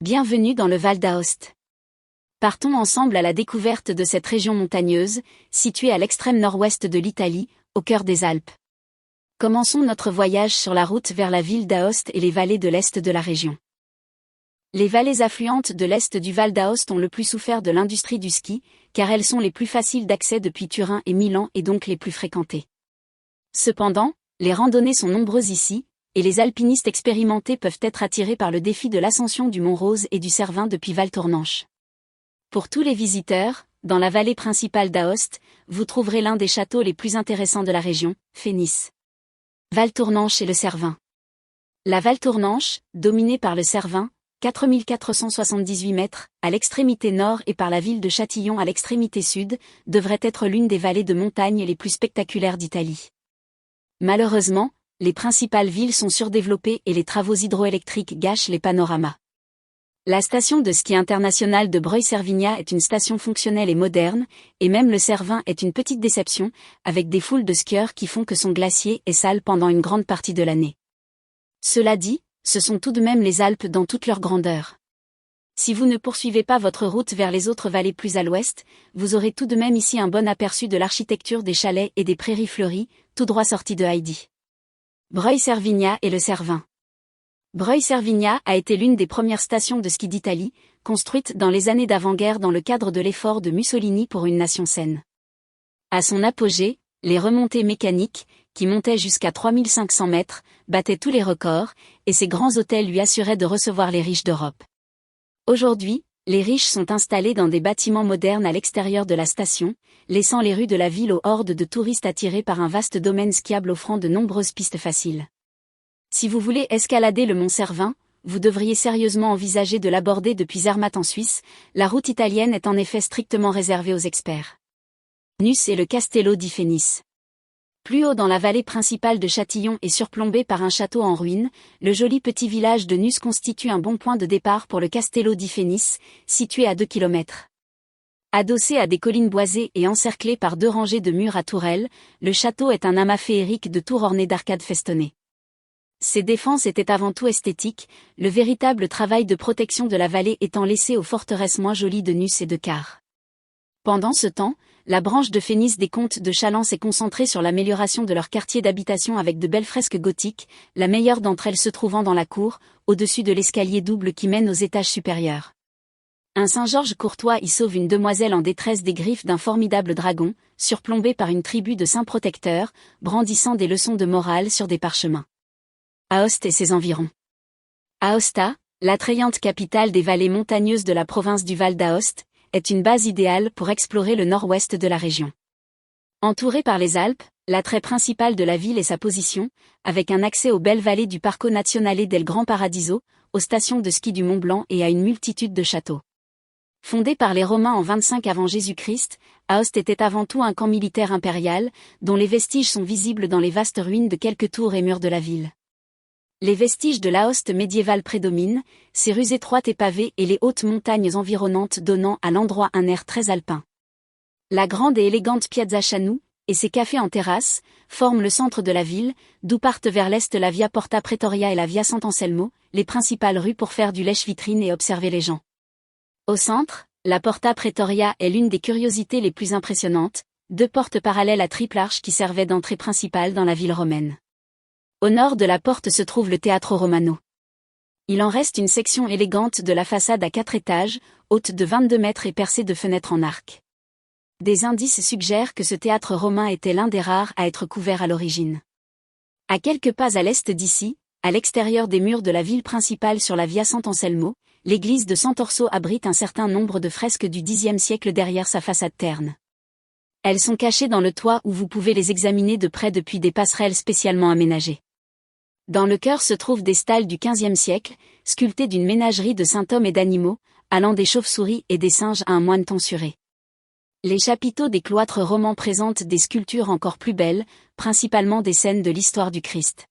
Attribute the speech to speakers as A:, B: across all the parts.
A: Bienvenue dans le Val d'Aoste. Partons ensemble à la découverte de cette région montagneuse, située à l'extrême nord-ouest de l'Italie, au cœur des Alpes. Commençons notre voyage sur la route vers la ville d'Aoste et les vallées de l'est de la région. Les vallées affluentes de l'est du Val d'Aoste ont le plus souffert de l'industrie du ski, car elles sont les plus faciles d'accès depuis Turin et Milan et donc les plus fréquentées. Cependant, les randonnées sont nombreuses ici, et les alpinistes expérimentés peuvent être attirés par le défi de l'ascension du Mont Rose et du Cervin depuis Val Tournanche. Pour tous les visiteurs, dans la vallée principale d'Aoste, vous trouverez l'un des châteaux les plus intéressants de la région, Fénis. Val Tournanche et le Cervin. La Val Tournanche, dominée par le Cervin, 4478 mètres, à l'extrémité nord et par la ville de Châtillon à l'extrémité sud, devrait être l'une des vallées de montagne les plus spectaculaires d'Italie. Malheureusement, les principales villes sont surdéveloppées et les travaux hydroélectriques gâchent les panoramas. La station de ski internationale de Breuil-Servignat est une station fonctionnelle et moderne, et même le Cervin est une petite déception, avec des foules de skieurs qui font que son glacier est sale pendant une grande partie de l'année. Cela dit, ce sont tout de même les Alpes dans toute leur grandeur. Si vous ne poursuivez pas votre route vers les autres vallées plus à l'ouest, vous aurez tout de même ici un bon aperçu de l'architecture des chalets et des prairies fleuries, tout droit sortis de Heidi. Breuil-Servignat et le Cervin. Breuil-Servignat a été l'une des premières stations de ski d'Italie, construite dans les années d'avant-guerre dans le cadre de l'effort de Mussolini pour une nation saine. À son apogée, les remontées mécaniques, qui montaient jusqu'à 3500 mètres, battaient tous les records, et ses grands hôtels lui assuraient de recevoir les riches d'Europe. Aujourd'hui, les riches sont installés dans des bâtiments modernes à l'extérieur de la station, laissant les rues de la ville aux hordes de touristes attirés par un vaste domaine skiable offrant de nombreuses pistes faciles. Si vous voulez escalader le mont Cervin, vous devriez sérieusement envisager de l'aborder depuis Zermatt en Suisse, la route italienne est en effet strictement réservée aux experts. Nus et le Castello di Fénis. Plus haut dans la vallée principale de Châtillon et surplombé par un château en ruine, le joli petit village de Nus constitue un bon point de départ pour le Castello di Fénis, situé à 2 km. Adossé à des collines boisées et encerclé par 2 rangées de murs à tourelles, le château est un amas féerique de tours ornées d'arcades festonnées. Ses défenses étaient avant tout esthétiques, le véritable travail de protection de la vallée étant laissé aux forteresses moins jolies de Nus et de Car. Pendant ce temps, la branche de Fénis des comtes de Châlans s'est concentrée sur l'amélioration de leur quartier d'habitation avec de belles fresques gothiques, la meilleure d'entre elles se trouvant dans la cour, au-dessus de l'escalier double qui mène aux étages supérieurs. Un Saint-Georges courtois y sauve une demoiselle en détresse des griffes d'un formidable dragon, surplombé par une tribu de saints protecteurs, brandissant des leçons de morale sur des parchemins. Aoste et ses environs. Aosta, l'attrayante capitale des vallées montagneuses de la province du Val d'Aoste, est une base idéale pour explorer le nord-ouest de la région. Entourée par les Alpes, l'attrait principal de la ville est sa position, avec un accès aux belles vallées du Parco Nazionale del Gran Paradiso, aux stations de ski du Mont Blanc et à une multitude de châteaux. Fondée par les Romains en 25 avant Jésus-Christ, Aoste était avant tout un camp militaire impérial, dont les vestiges sont visibles dans les vastes ruines de quelques tours et murs de la ville. Les vestiges de l'Aoste médiévale prédominent, ses rues étroites et pavées et les hautes montagnes environnantes donnant à l'endroit un air très alpin. La grande et élégante Piazza Chanou, et ses cafés en terrasse, forment le centre de la ville, d'où partent vers l'est la Via Porta Pretoria et la Via Sant'Anselmo, les principales rues pour faire du lèche-vitrine et observer les gens. Au centre, la Porta Pretoria est l'une des curiosités les plus impressionnantes, 2 portes parallèles à triple arche qui servaient d'entrée principale dans la ville romaine. Au nord de la porte se trouve le Teatro Romano. Il en reste une section élégante de la façade à 4 étages, haute de 22 mètres et percée de fenêtres en arc. Des indices suggèrent que ce théâtre romain était l'un des rares à être couvert à l'origine. À quelques pas à l'est d'ici, à l'extérieur des murs de la ville principale sur la Via Sant'Anselmo, l'église de Sant'Orso abrite un certain nombre de fresques du Xe siècle derrière sa façade terne. Elles sont cachées dans le toit où vous pouvez les examiner de près depuis des passerelles spécialement aménagées. Dans le chœur se trouvent des stalles du XVe siècle, sculptées d'une ménagerie de saints hommes et d'animaux, allant des chauves-souris et des singes à un moine tonsuré. Les chapiteaux des cloîtres romans présentent des sculptures encore plus belles, principalement des scènes de l'histoire du Christ.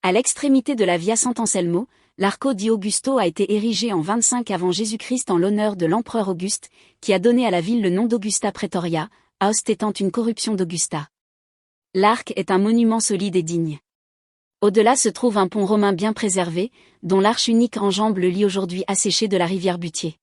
A: À l'extrémité de la Via Sant'Anselmo, l'Arco di Augusto a été érigé en 25 avant Jésus-Christ en l'honneur de l'empereur Auguste, qui a donné à la ville le nom d'Augusta Praetoria, Aoste étant une corruption d'Augusta. L'arc est un monument solide et digne. Au-delà se trouve un pont romain bien préservé, dont l'arche unique enjambe le lit aujourd'hui asséché de la rivière Butier.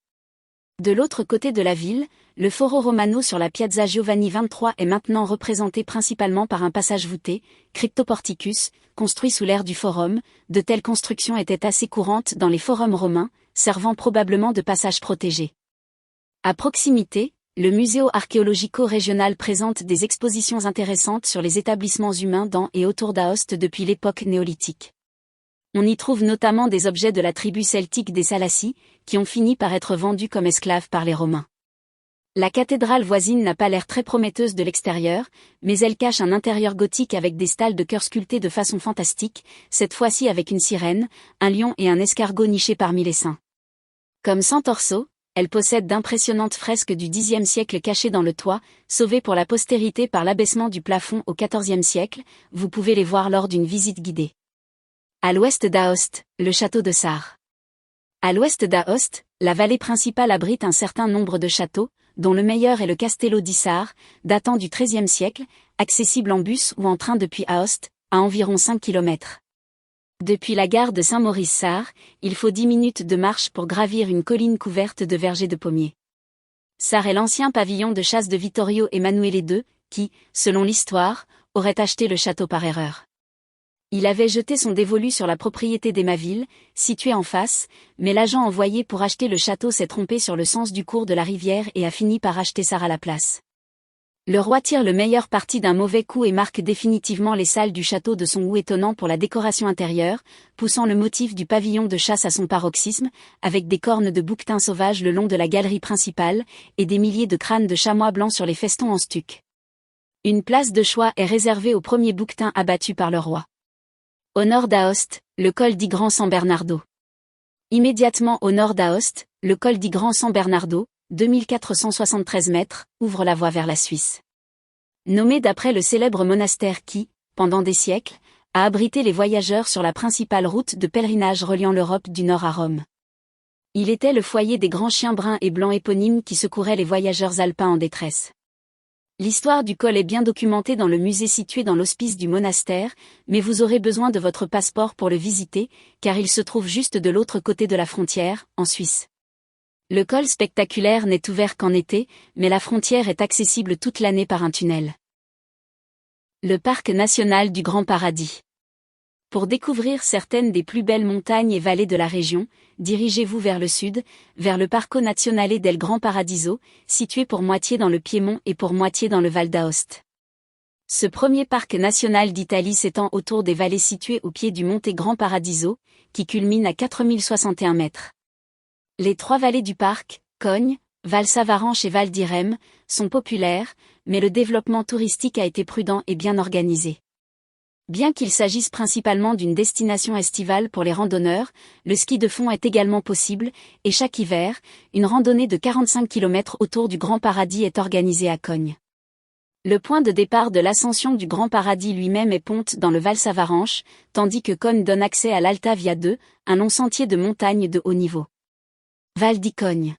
A: De l'autre côté de la ville, le Foro Romano sur la Piazza Giovanni XXIII est maintenant représenté principalement par un passage voûté, Cryptoporticus, construit sous l'ère du Forum. De telles constructions étaient assez courantes dans les forums romains, servant probablement de passage protégé. À proximité, le Museo Archeologico Regional présente des expositions intéressantes sur les établissements humains dans et autour d'Aoste depuis l'époque néolithique. On y trouve notamment des objets de la tribu celtique des Salacies, qui ont fini par être vendus comme esclaves par les Romains. La cathédrale voisine n'a pas l'air très prometteuse de l'extérieur, mais elle cache un intérieur gothique avec des stalles de chœurs sculptés de façon fantastique, cette fois-ci avec une sirène, un lion et un escargot nichés parmi les saints. Comme Sant'Orso, elle possède d'impressionnantes fresques du Xe siècle cachées dans le toit, sauvées pour la postérité par l'abaissement du plafond au XIVe siècle, vous pouvez les voir lors d'une visite guidée. À l'ouest d'Aoste, le château de Sarre. À l'ouest d'Aoste, la vallée principale abrite un certain nombre de châteaux, dont le meilleur est le Castello di Sarre, datant du XIIIe siècle, accessible en bus ou en train depuis Aoste, à environ 5 km. Depuis la gare de Saint-Maurice-Sarre, il faut 10 minutes de marche pour gravir une colline couverte de vergers de pommiers. Sarre est l'ancien pavillon de chasse de Vittorio Emanuele II, qui, selon l'histoire, aurait acheté le château par erreur. Il avait jeté son dévolu sur la propriété d'Emaville, située en face, mais l'agent envoyé pour acheter le château s'est trompé sur le sens du cours de la rivière et a fini par acheter Sarre à la place. Le roi tire le meilleur parti d'un mauvais coup et marque définitivement les salles du château de son goût étonnant pour la décoration intérieure, poussant le motif du pavillon de chasse à son paroxysme, avec des cornes de bouquetins sauvages le long de la galerie principale, et des milliers de crânes de chamois blancs sur les festons en stuc. Une place de choix est réservée au premier bouquetin abattu par le roi. Au nord d'Aoste, le col di Gran San Bernardo. Immédiatement au nord d'Aoste, le col di Gran San Bernardo, 2473 mètres, ouvre la voie vers la Suisse. Nommé d'après le célèbre monastère qui, pendant des siècles, a abrité les voyageurs sur la principale route de pèlerinage reliant l'Europe du Nord à Rome. Il était le foyer des grands chiens bruns et blancs éponymes qui secouraient les voyageurs alpins en détresse. L'histoire du col est bien documentée dans le musée situé dans l'hospice du monastère, mais vous aurez besoin de votre passeport pour le visiter, car il se trouve juste de l'autre côté de la frontière, en Suisse. Le col spectaculaire n'est ouvert qu'en été, mais la frontière est accessible toute l'année par un tunnel. Le parc national du Grand Paradis. Pour découvrir certaines des plus belles montagnes et vallées de la région, dirigez-vous vers le sud, vers le Parco Nazionale del Gran Paradiso, situé pour moitié dans le Piémont et pour moitié dans le Val d'Aoste. Ce premier parc national d'Italie s'étend autour des vallées situées au pied du Monte Gran Paradiso, qui culmine à 4061 mètres. Les trois vallées du parc, Cogne, Val Savaranche et Val d'Irem, sont populaires, mais le développement touristique a été prudent et bien organisé. Bien qu'il s'agisse principalement d'une destination estivale pour les randonneurs, le ski de fond est également possible, et chaque hiver, une randonnée de 45 km autour du Grand Paradis est organisée à Cogne. Le point de départ de l'ascension du Grand Paradis lui-même est Ponte dans le Val Savaranche, tandis que Cogne donne accès à l'Alta Via 2, un long sentier de montagne de haut niveau. Val di Cogne.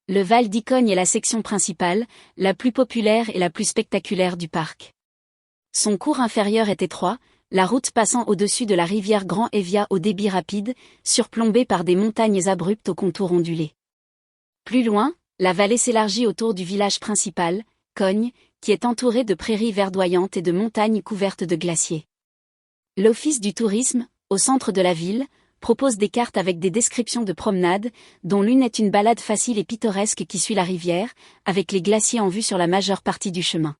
A: Le Val di Cogne est la section principale, la plus populaire et la plus spectaculaire du parc. Son cours inférieur est étroit, la route passant au-dessus de la rivière Grand Evia au débit rapide, surplombée par des montagnes abruptes au contour ondulé. Plus loin, la vallée s'élargit autour du village principal, Cogne, qui est entouré de prairies verdoyantes et de montagnes couvertes de glaciers. L'Office du tourisme, au centre de la ville, propose des cartes avec des descriptions de promenades, dont l'une est une balade facile et pittoresque qui suit la rivière, avec les glaciers en vue sur la majeure partie du chemin.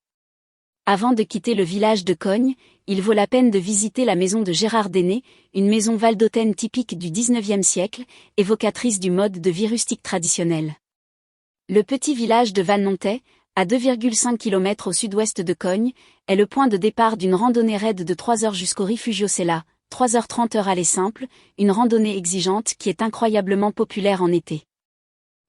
A: Avant de quitter le village de Cogne, il vaut la peine de visiter la maison de Gérard Déné, une maison valdôtaine typique du XIXe siècle, évocatrice du mode de vie rustique traditionnel. Le petit village de Valnontey, à 2,5 km au sud-ouest de Cogne, est le point de départ d'une randonnée raide de 3 heures jusqu'au Rifugio Sella, 3h30 aller simple, une randonnée exigeante qui est incroyablement populaire en été.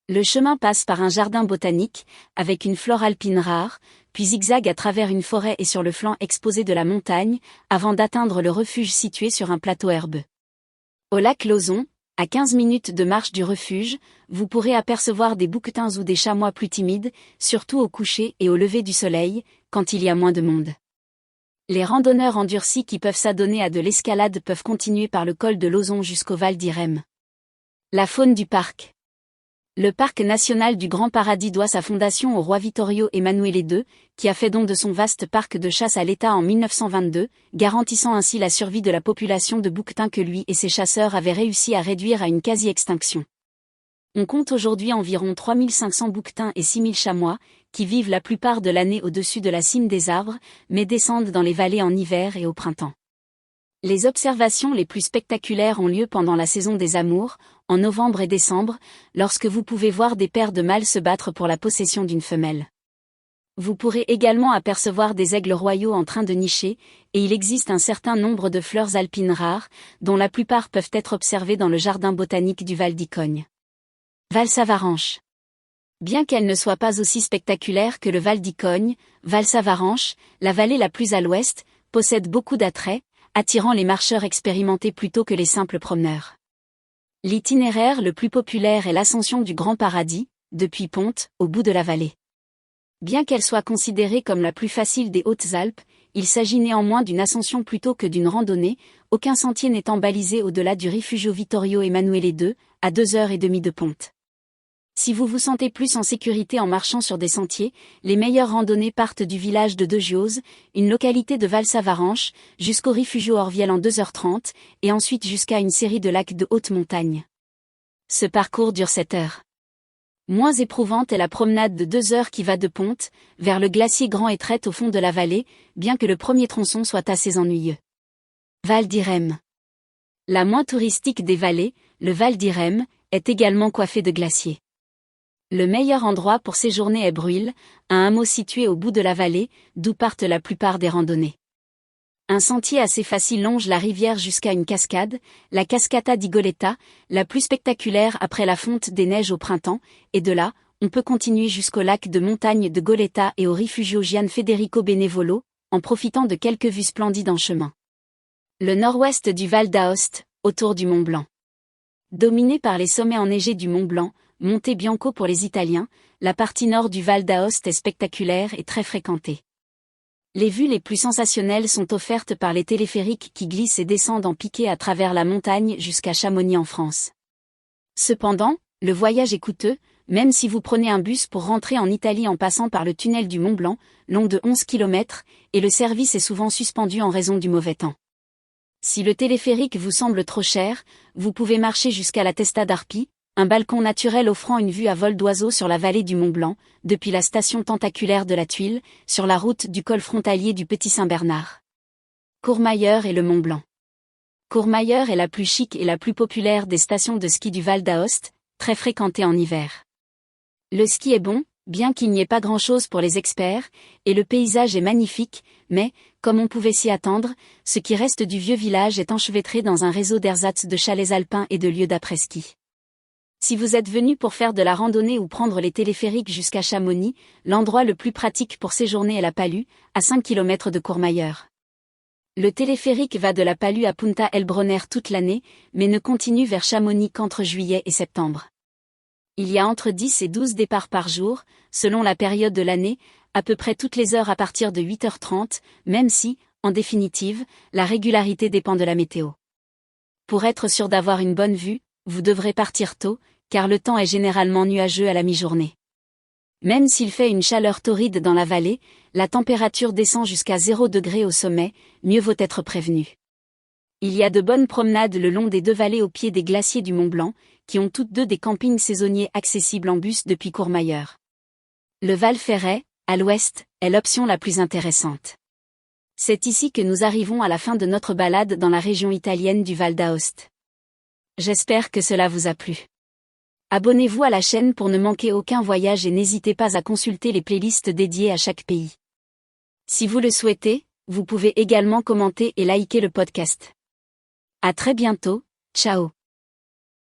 A: Le chemin passe par un jardin botanique, avec une flore alpine rare, puis zigzague à travers une forêt et sur le flanc exposé de la montagne, avant d'atteindre le refuge situé sur un plateau herbeux. Au lac Lauzon, à 15 minutes de marche du refuge, vous pourrez apercevoir des bouquetins ou des chamois plus timides, surtout au coucher et au lever du soleil, quand il y a moins de monde. Les randonneurs endurcis qui peuvent s'adonner à de l'escalade peuvent continuer par le col de Lauzon jusqu'au Val d'Irem. La faune du parc. Le parc national du Grand Paradis doit sa fondation au roi Vittorio Emanuele II, qui a fait don de son vaste parc de chasse à l'État en 1922, garantissant ainsi la survie de la population de bouquetins que lui et ses chasseurs avaient réussi à réduire à une quasi-extinction. On compte aujourd'hui environ 3500 bouquetins et 6000 chamois, qui vivent la plupart de l'année au-dessus de la cime des arbres, mais descendent dans les vallées en hiver et au printemps. Les observations les plus spectaculaires ont lieu pendant la saison des amours, en novembre et décembre, lorsque vous pouvez voir des paires de mâles se battre pour la possession d'une femelle. Vous pourrez également apercevoir des aigles royaux en train de nicher, et il existe un certain nombre de fleurs alpines rares, dont la plupart peuvent être observées dans le jardin botanique du Val d'Icogne. Val-Savaranche. Bien qu'elle ne soit pas aussi spectaculaire que le Val d'Icogne, Val-Savaranche, la vallée la plus à l'ouest, possède beaucoup d'attraits, attirant les marcheurs expérimentés plutôt que les simples promeneurs. L'itinéraire le plus populaire est l'ascension du Grand Paradis, depuis Ponte, au bout de la vallée. Bien qu'elle soit considérée comme la plus facile des Hautes-Alpes, il s'agit néanmoins d'une ascension plutôt que d'une randonnée, aucun sentier n'étant balisé au-delà du Rifugio Vittorio Emanuele II, à 2h30 de Ponte. Si vous vous sentez plus en sécurité en marchant sur des sentiers, les meilleures randonnées partent du village de Degioz, une localité de Val-Savaranche, jusqu'au Rifugio Orviel en 2h30, et ensuite jusqu'à une série de lacs de haute montagne. Ce parcours dure 7 heures. Moins éprouvante est la promenade de 2 heures qui va de Ponte, vers le glacier Grand Étretat au fond de la vallée, bien que le premier tronçon soit assez ennuyeux. Val d'Irem. La moins touristique des vallées, le Val d'Irem, est également coiffé de glaciers. Le meilleur endroit pour séjourner est Bruil, un hameau situé au bout de la vallée, d'où partent la plupart des randonnées. Un sentier assez facile longe la rivière jusqu'à une cascade, la Cascata di Goletta, la plus spectaculaire après la fonte des neiges au printemps, et de là, on peut continuer jusqu'au lac de montagne de Goletta et au Rifugio Gian Federico Benevolo, en profitant de quelques vues splendides en chemin. Le nord-ouest du Val d'Aoste, autour du Mont Blanc. Dominé par les sommets enneigés du Mont Blanc, Monte Bianco pour les Italiens, la partie nord du Val d'Aoste est spectaculaire et très fréquentée. Les vues les plus sensationnelles sont offertes par les téléphériques qui glissent et descendent en piqué à travers la montagne jusqu'à Chamonix en France. Cependant, le voyage est coûteux, même si vous prenez un bus pour rentrer en Italie en passant par le tunnel du Mont Blanc, long de 11 km, et le service est souvent suspendu en raison du mauvais temps. Si le téléphérique vous semble trop cher, vous pouvez marcher jusqu'à la Testa d'Arpi, un balcon naturel offrant une vue à vol d'oiseau sur la vallée du Mont Blanc, depuis la station tentaculaire de la Tuile, sur la route du col frontalier du Petit Saint-Bernard. Courmayeur et le Mont Blanc. Courmayeur est la plus chic et la plus populaire des stations de ski du Val d'Aoste, très fréquentée en hiver. Le ski est bon, bien qu'il n'y ait pas grand-chose pour les experts, et le paysage est magnifique, mais, comme on pouvait s'y attendre, ce qui reste du vieux village est enchevêtré dans un réseau d'ersatz de chalets alpins et de lieux d'après-ski. Si vous êtes venu pour faire de la randonnée ou prendre les téléphériques jusqu'à Chamonix, l'endroit le plus pratique pour séjourner est la Palue, à 5 km de Courmayeur. Le téléphérique va de la Palue à Punta El Bronner toute l'année, mais ne continue vers Chamonix qu'entre juillet et septembre. Il y a entre 10 et 12 départs par jour, selon la période de l'année, à peu près toutes les heures à partir de 8h30, même si, en définitive, la régularité dépend de la météo. Pour être sûr d'avoir une bonne vue, vous devrez partir tôt, car le temps est généralement nuageux à la mi-journée. Même s'il fait une chaleur torride dans la vallée, la température descend jusqu'à 0 degré au sommet, mieux vaut être prévenu. Il y a de bonnes promenades le long des deux vallées au pied des glaciers du Mont Blanc, qui ont toutes deux des campings saisonniers accessibles en bus depuis Courmayeur. Le Val Ferret, à l'ouest, est l'option la plus intéressante. C'est ici que nous arrivons à la fin de notre balade dans la région italienne du Val d'Aoste. J'espère que cela vous a plu. Abonnez-vous à la chaîne pour ne manquer aucun voyage et n'hésitez pas à consulter les playlists dédiées à chaque pays. Si vous le souhaitez, vous pouvez également commenter et liker le podcast. À très bientôt, ciao.